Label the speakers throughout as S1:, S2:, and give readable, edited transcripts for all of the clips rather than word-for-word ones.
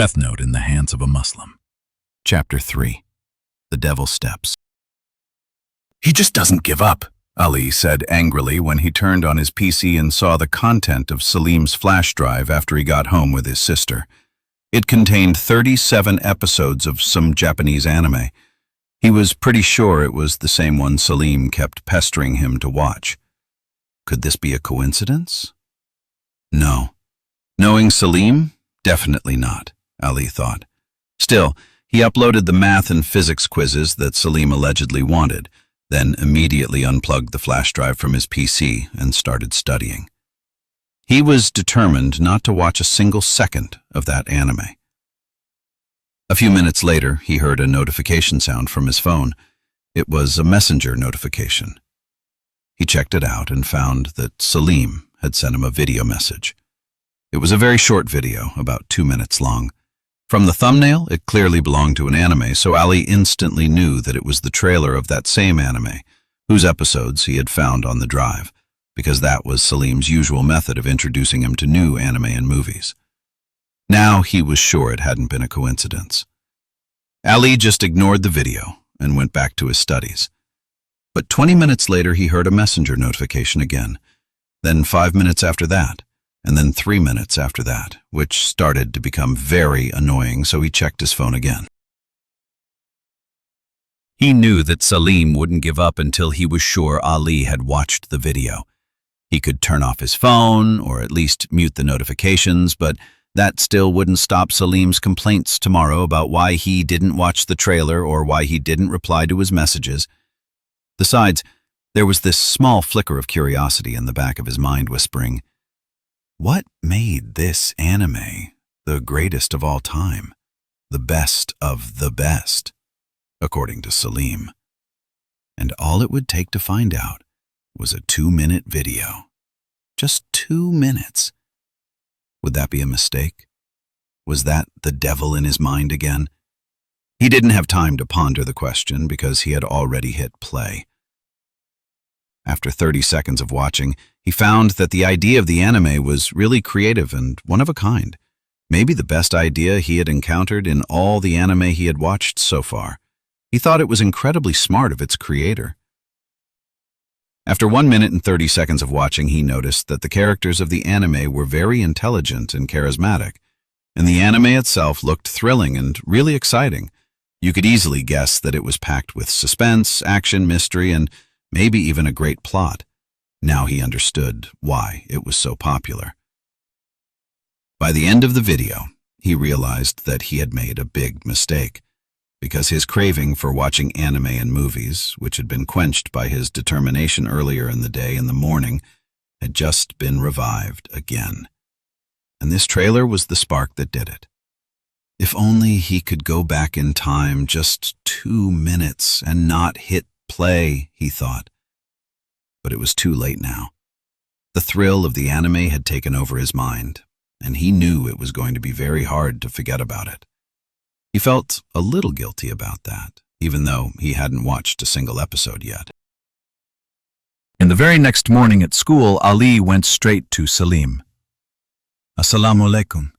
S1: Death Note in the Hands of a Muslim. Chapter 3. The Devil Steps.
S2: He just doesn't give up, Ali said angrily when he turned on his PC and saw the content of Salim's flash drive after he got home with his sister. It contained 37 episodes of some Japanese anime. He was pretty sure it was the same one Salim kept pestering him to watch. Could this be a coincidence? No. Knowing Salim? Definitely not, Ali thought. Still, he uploaded the math and physics quizzes that Salim allegedly wanted, then immediately unplugged the flash drive from his PC and started studying. He was determined not to watch a single second of that anime. A few minutes later, he heard a notification sound from his phone. It was a messenger notification. He checked it out and found that Salim had sent him a video message. It was a very short video, about 2 minutes long. From the thumbnail, it clearly belonged to an anime, so Ali instantly knew that it was the trailer of that same anime, whose episodes he had found on the drive, because that was Salim's usual method of introducing him to new anime and movies. Now he was sure it hadn't been a coincidence. Ali just ignored the video and went back to his studies. But 20 minutes later, he heard a messenger notification again, then 5 minutes after that, and then 3 minutes after that, which started to become very annoying, so he checked his phone again. He knew that Salim wouldn't give up until he was sure Ali had watched the video. He could turn off his phone, or at least mute the notifications, but that still wouldn't stop Salim's complaints tomorrow about why he didn't watch the trailer or why he didn't reply to his messages. Besides, there was this small flicker of curiosity in the back of his mind whispering, what made this anime the greatest of all time, the best of the best, according to Salim? And all it would take to find out was a 2-minute video. Just 2 minutes. Would that be a mistake? Was that the devil in his mind again? He didn't have time to ponder the question because he had already hit play. After 30 seconds of watching, he found that the idea of the anime was really creative and one of a kind. Maybe the best idea he had encountered in all the anime he had watched so far. He thought it was incredibly smart of its creator. After 1 minute and 30 seconds of watching, he noticed that the characters of the anime were very intelligent and charismatic, and the anime itself looked thrilling and really exciting. You could easily guess that it was packed with suspense, action, mystery, and maybe even a great plot. Now he understood why it was so popular. By the end of the video, he realized that he had made a big mistake, because his craving for watching anime and movies, which had been quenched by his determination earlier in the day in the morning, had just been revived again. And this trailer was the spark that did it. If only he could go back in time just 2 minutes and not hit play, he thought. But it was too late now. The thrill of the anime had taken over his mind, and he knew it was going to be very hard to forget about it. He felt a little guilty about that, even though he hadn't watched a single episode yet.
S1: In the very next morning at school, Ali went straight to Salim.
S3: Assalamu alaikum.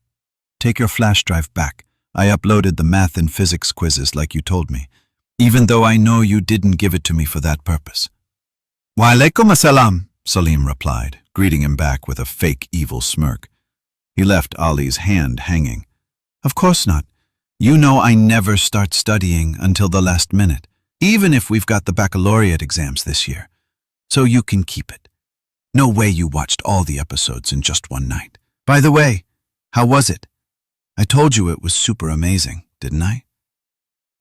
S3: Take your flash drive back. I uploaded the math and physics quizzes like you told me, even though I know you didn't give it to me for that purpose. Wa alaikum assalam, Salim replied, greeting him back with a fake evil smirk. He left Ali's hand hanging. Of course not. You know I never start studying until the last minute, even if we've got the baccalaureate exams this year. So you can keep it. No way you watched all the episodes in just one night. By the way, how was it? I told you it was super amazing, didn't I?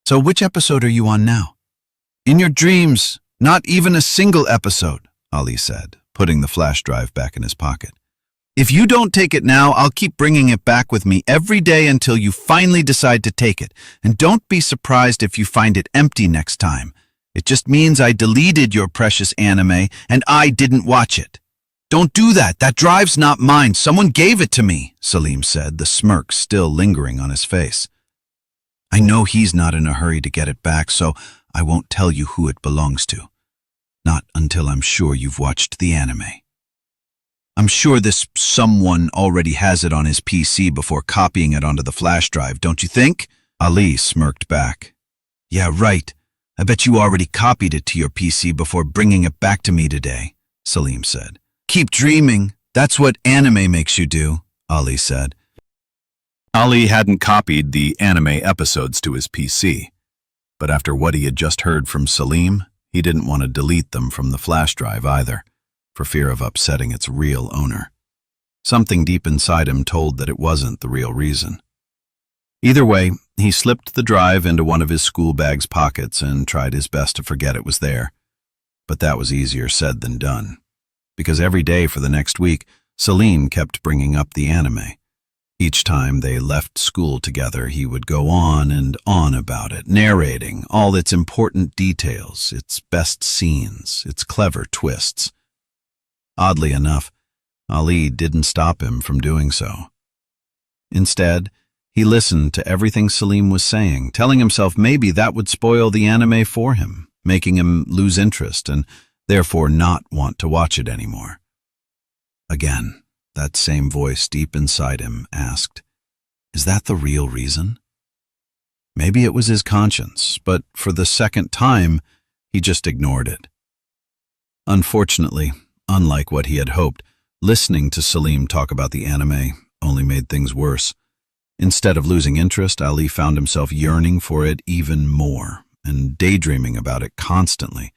S3: So which episode are you on now? In your dreams, not even a single episode, Ali said, putting the flash drive back in his pocket. If you don't take it now, I'll keep bringing it back with me every day until you finally decide to take it. And don't be surprised if you find it empty next time. It just means I deleted your precious anime and I didn't watch it. Don't do that. That drive's not mine. Someone gave it to me, Salim said, the smirk still lingering on his face. I know he's not in a hurry to get it back, so I won't tell you who it belongs to. Not until I'm sure you've watched the anime. I'm sure this someone already has it on his PC before copying it onto the flash drive, don't you think? Ali smirked back. Yeah, right. I bet you already copied it to your PC before bringing it back to me today, Salim said. Keep dreaming. That's what anime makes you do, Ali said.
S1: Ali hadn't copied the anime episodes to his PC, but after what he had just heard from Salim, he didn't want to delete them from the flash drive either, for fear of upsetting its real owner. Something deep inside him told that it wasn't the real reason. Either way, he slipped the drive into one of his school bag's pockets and tried his best to forget it was there. But that was easier said than done, because every day for the next week, Salim kept bringing up the anime. Each time they left school together, he would go on and on about it, narrating all its important details, its best scenes, its clever twists. Oddly enough, Ali didn't stop him from doing so. Instead, he listened to everything Salim was saying, telling himself maybe that would spoil the anime for him, making him lose interest and therefore not want to watch it anymore. Again, that same voice deep inside him asked, "Is that the real reason?" Maybe it was his conscience, but for the second time, he just ignored it. Unfortunately, unlike what he had hoped, listening to Salim talk about the anime only made things worse. Instead of losing interest, Ali found himself yearning for it even more and daydreaming about it constantly.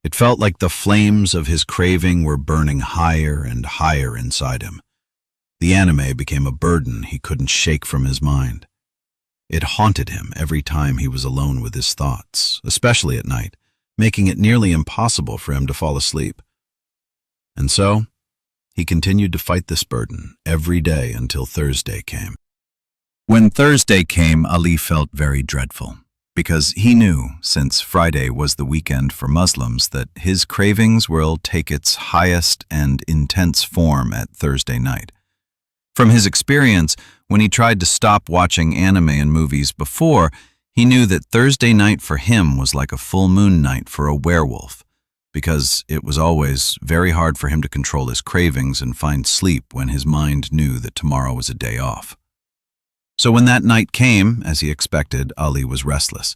S1: It felt like the flames of his craving were burning higher and higher inside him. The anime became a burden he couldn't shake from his mind. It haunted him every time he was alone with his thoughts, especially at night, making it nearly impossible for him to fall asleep. And so, he continued to fight this burden every day until Thursday came. When Thursday came, Ali felt very dreadful, because he knew, since Friday was the weekend for Muslims, that his cravings will take its highest and intense form at Thursday night. From his experience, when he tried to stop watching anime and movies before, he knew that Thursday night for him was like a full moon night for a werewolf, because it was always very hard for him to control his cravings and find sleep when his mind knew that tomorrow was a day off. So when that night came, as he expected, Ali was restless.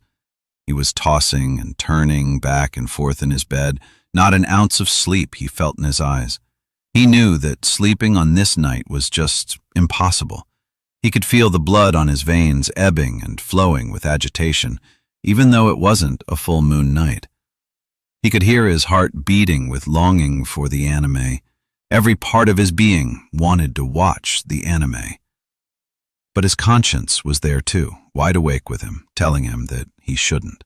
S1: He was tossing and turning back and forth in his bed. Not an ounce of sleep he felt in his eyes. He knew that sleeping on this night was just impossible. He could feel the blood on his veins ebbing and flowing with agitation, even though it wasn't a full moon night. He could hear his heart beating with longing for the anime. Every part of his being wanted to watch the anime. But his conscience was there too, wide awake with him, telling him that he shouldn't,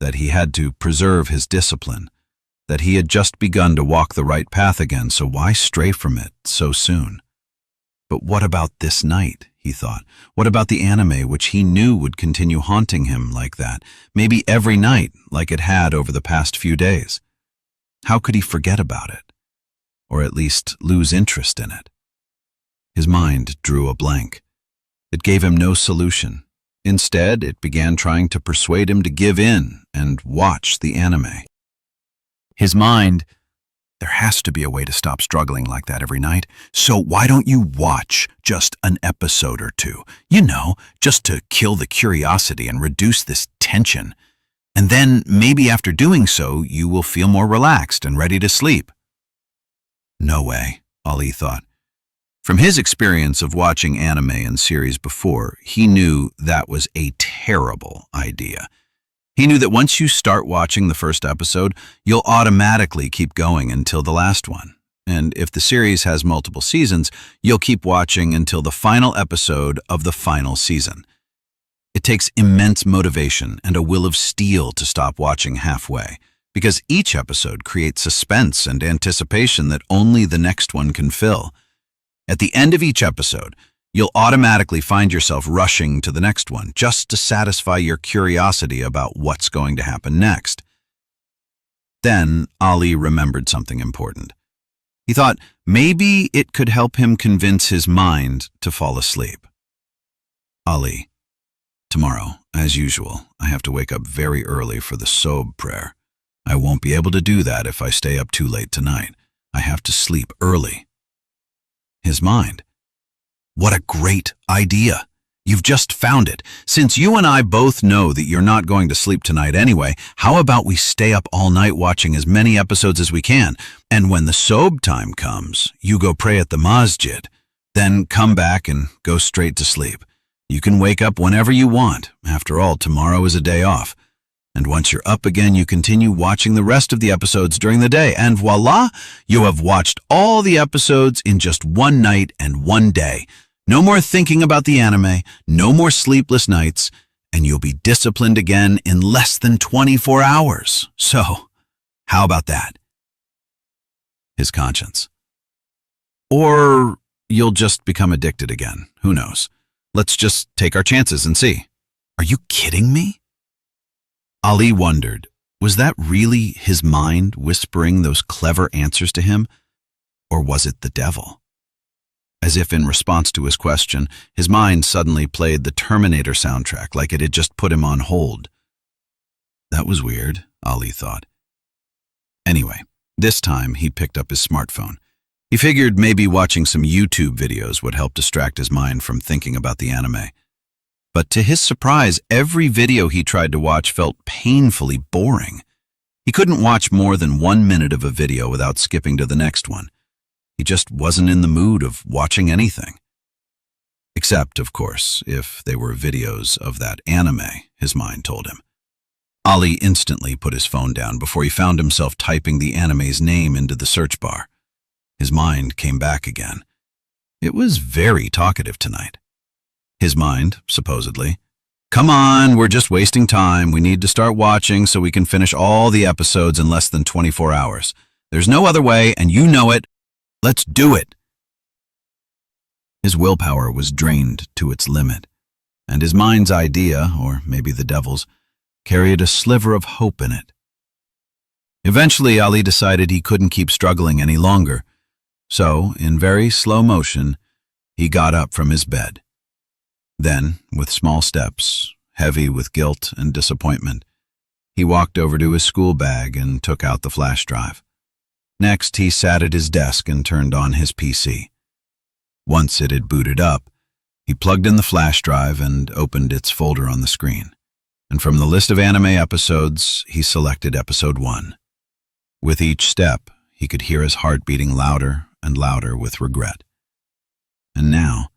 S1: that he had to preserve his discipline, that he had just begun to walk the right path again, so why stray from it so soon? But what about this night, he thought? What about the anime which he knew would continue haunting him like that, maybe every night like it had over the past few days? How could he forget about it, or at least lose interest in it? His mind drew a blank. It gave him no solution. Instead, it began trying to persuade him to give in and watch the anime. His mind, there has to be a way to stop struggling like that every night, so why don't you watch just an episode or two? You know, just to kill the curiosity and reduce this tension. And then maybe after doing so, you will feel more relaxed and ready to sleep. No way, Ali thought. From his experience of watching anime and series before, he knew that was a terrible idea. He knew that once you start watching the first episode, you'll automatically keep going until the last one. And if the series has multiple seasons, you'll keep watching until the final episode of the final season. It takes immense motivation and a will of steel to stop watching halfway, because each episode creates suspense and anticipation that only the next one can fill. At the end of each episode, you'll automatically find yourself rushing to the next one just to satisfy your curiosity about what's going to happen next. Then Ali remembered something important. He thought maybe it could help him convince his mind to fall asleep. Ali, tomorrow, as usual, I have to wake up very early for the Sob prayer. I won't be able to do that if I stay up too late tonight. I have to sleep early. his mind. What a great idea! You've just found it. Since you and I both know that you're not going to sleep tonight anyway, how about we stay up all night watching as many episodes as we can, and when the sob time comes, you go pray at the masjid, then come back and go straight to sleep. You can wake up whenever you want. After all, tomorrow is a day off. And once you're up again, you continue watching the rest of the episodes during the day, and voila, you have watched all the episodes in just one night and one day. No more thinking about the anime, no more sleepless nights, and you'll be disciplined again in less than 24 hours. So, how about that? His conscience. Or you'll just become addicted again. Who knows? Let's just take our chances and see. Are you kidding me? Ali wondered, was that really his mind whispering those clever answers to him? Or was it the devil? As if in response to his question, his mind suddenly played the Terminator soundtrack like it had just put him on hold. That was weird, Ali thought. Anyway, this time he picked up his smartphone. He figured maybe watching some YouTube videos would help distract his mind from thinking about the anime. But to his surprise, every video he tried to watch felt painfully boring. He couldn't watch more than 1 minute of a video without skipping to the next one. He just wasn't in the mood of watching anything. Except, of course, if they were videos of that anime, his mind told him. Ali instantly put his phone down before he found himself typing the anime's name into the search bar. His mind came back again. It was very talkative tonight. His mind, supposedly. Come on, we're just wasting time. We need to start watching so we can finish all the episodes in less than 24 hours. There's no other way, and you know it. Let's do it. His willpower was drained to its limit, and his mind's idea, or maybe the devil's, carried a sliver of hope in it. Eventually, Ali decided he couldn't keep struggling any longer, so, in very slow motion, he got up from his bed. Then, with small steps, heavy with guilt and disappointment, he walked over to his school bag and took out the flash drive. Next, he sat at his desk and turned on his PC. Once it had booted up, he plugged in the flash drive and opened its folder on the screen. And from the list of anime episodes, he selected episode 1. With each step, he could hear his heart beating louder and louder with regret. And now,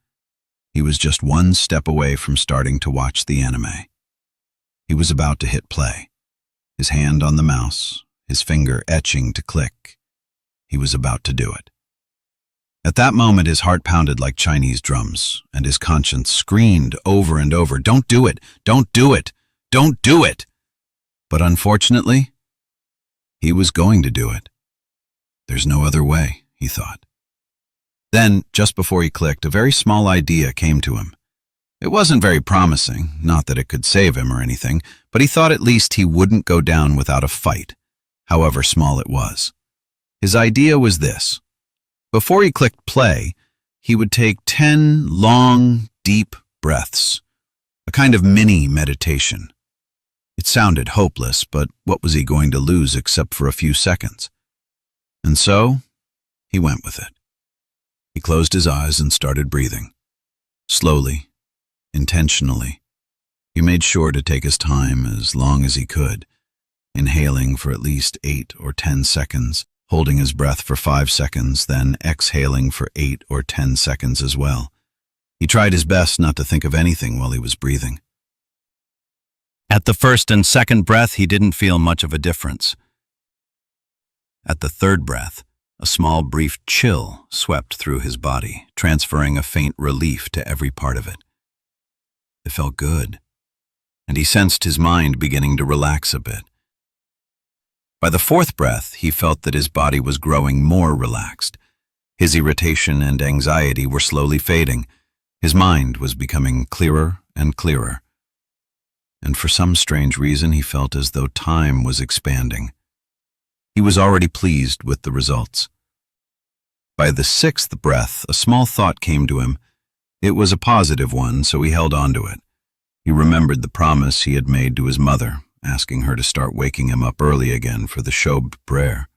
S1: he was just one step away from starting to watch the anime. He was about to hit play, his hand on the mouse, his finger etching to click. He was about to do it. At that moment, his heart pounded like Chinese drums, and his conscience screamed over and over, "Don't do it! Don't do it! Don't do it!" But unfortunately, he was going to do it. There's no other way, he thought. Then, just before he clicked, a very small idea came to him. It wasn't very promising, not that it could save him or anything, but he thought at least he wouldn't go down without a fight, however small it was. His idea was this. Before he clicked play, he would take 10 long, deep breaths, a kind of mini meditation. It sounded hopeless, but what was he going to lose except for a few seconds? And so, he went with it. He closed his eyes and started breathing. Slowly, intentionally. He made sure to take his time as long as he could, inhaling for at least 8 or 10 seconds, holding his breath for 5 seconds, then exhaling for 8 or 10 seconds as well. He tried his best not to think of anything while he was breathing. At the first and second breath, he didn't feel much of a difference. At the third breath, a small brief chill swept through his body, transferring a faint relief to every part of it. It felt good, and he sensed his mind beginning to relax a bit. By the fourth breath, he felt that his body was growing more relaxed. His irritation and anxiety were slowly fading. His mind was becoming clearer and clearer. And for some strange reason, he felt as though time was expanding. He was already pleased with the results. By the sixth breath, a small thought came to him. It was a positive one, so he held on to it. He remembered the promise he had made to his mother, asking her to start waking him up early again for the Shob prayer.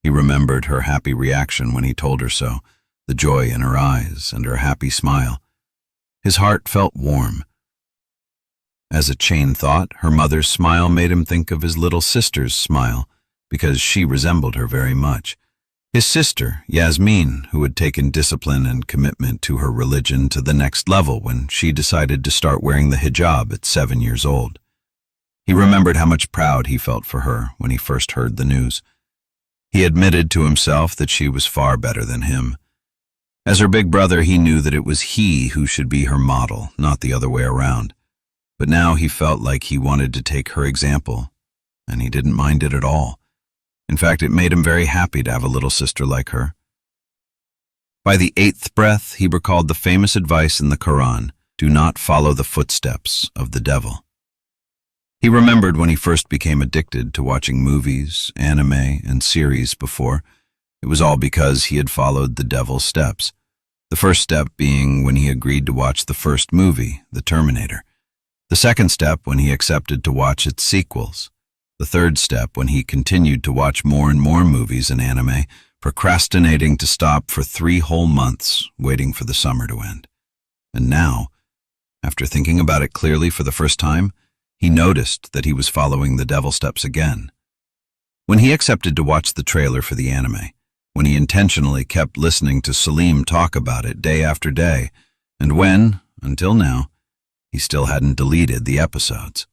S1: He remembered her happy reaction when he told her so, the joy in her eyes and her happy smile. His heart felt warm. As a chain thought, her mother's smile made him think of his little sister's smile, because she resembled her very much. His sister, Yasmin, who had taken discipline and commitment to her religion to the next level when she decided to start wearing the hijab at 7 years old. He remembered how much proud he felt for her when he first heard the news. He admitted to himself that she was far better than him. As her big brother, he knew that it was he who should be her model, not the other way around. But now he felt like he wanted to take her example, and he didn't mind it at all. In fact, it made him very happy to have a little sister like her. By the 8th breath, he recalled the famous advice in the Quran, "Do not follow the footsteps of the devil." He remembered when he first became addicted to watching movies, anime, and series before. It was all because he had followed the devil's steps. The first step being when he agreed to watch the first movie, The Terminator. The second step when he accepted to watch its sequels. The third step when he continued to watch more and more movies and anime, procrastinating to stop for 3 whole months, waiting for the summer to end. And now, after thinking about it clearly for the first time, he noticed that he was following the devil steps again. When he accepted to watch the trailer for the anime, when he intentionally kept listening to Salim talk about it day after day, and when, until now, he still hadn't deleted the episodes.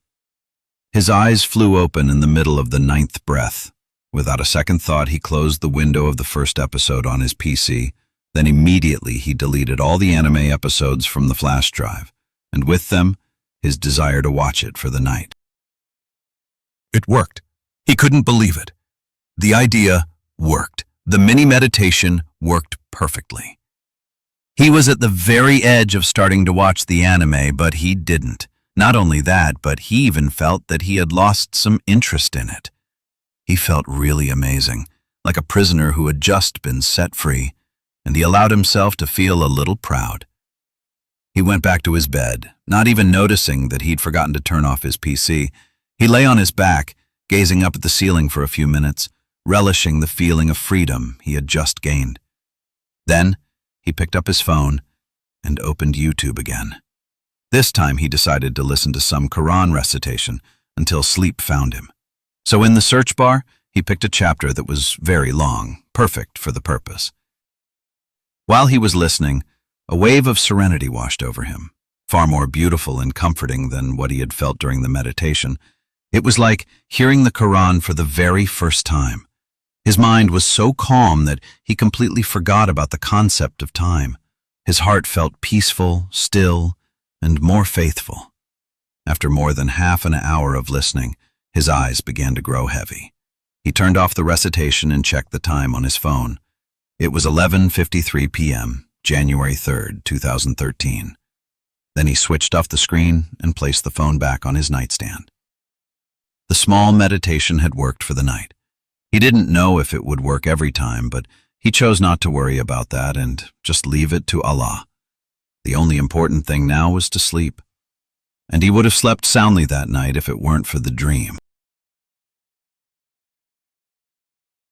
S1: His eyes flew open in the middle of the 9th breath. Without a second thought, he closed the window of the first episode on his PC. Then immediately he deleted all the anime episodes from the flash drive, and with them, his desire to watch it for the night. It worked. He couldn't believe it. The idea worked. The mini meditation worked perfectly. He was at the very edge of starting to watch the anime, but he didn't. Not only that, but he even felt that he had lost some interest in it. He felt really amazing, like a prisoner who had just been set free, and he allowed himself to feel a little proud. He went back to his bed, not even noticing that he'd forgotten to turn off his PC. He lay on his back, gazing up at the ceiling for a few minutes, relishing the feeling of freedom he had just gained. Then, he picked up his phone and opened YouTube again. This time he decided to listen to some Quran recitation until sleep found him. So in the search bar, he picked a chapter that was very long, perfect for the purpose. While he was listening, a wave of serenity washed over him, far more beautiful and comforting than what he had felt during the meditation. It was like hearing the Quran for the very first time. His mind was so calm that he completely forgot about the concept of time. His heart felt peaceful, still, and more faithful. After more than half an hour of listening, his eyes began to grow heavy. He turned off the recitation and checked the time on his phone. It was 11:53 p.m., January 3rd, 2013. Then he switched off the screen and placed the phone back on his nightstand. The small meditation had worked for the night. He didn't know if it would work every time, but he chose not to worry about that and just leave it to Allah. The only important thing now was to sleep. And he would have slept soundly that night if it weren't for the dream.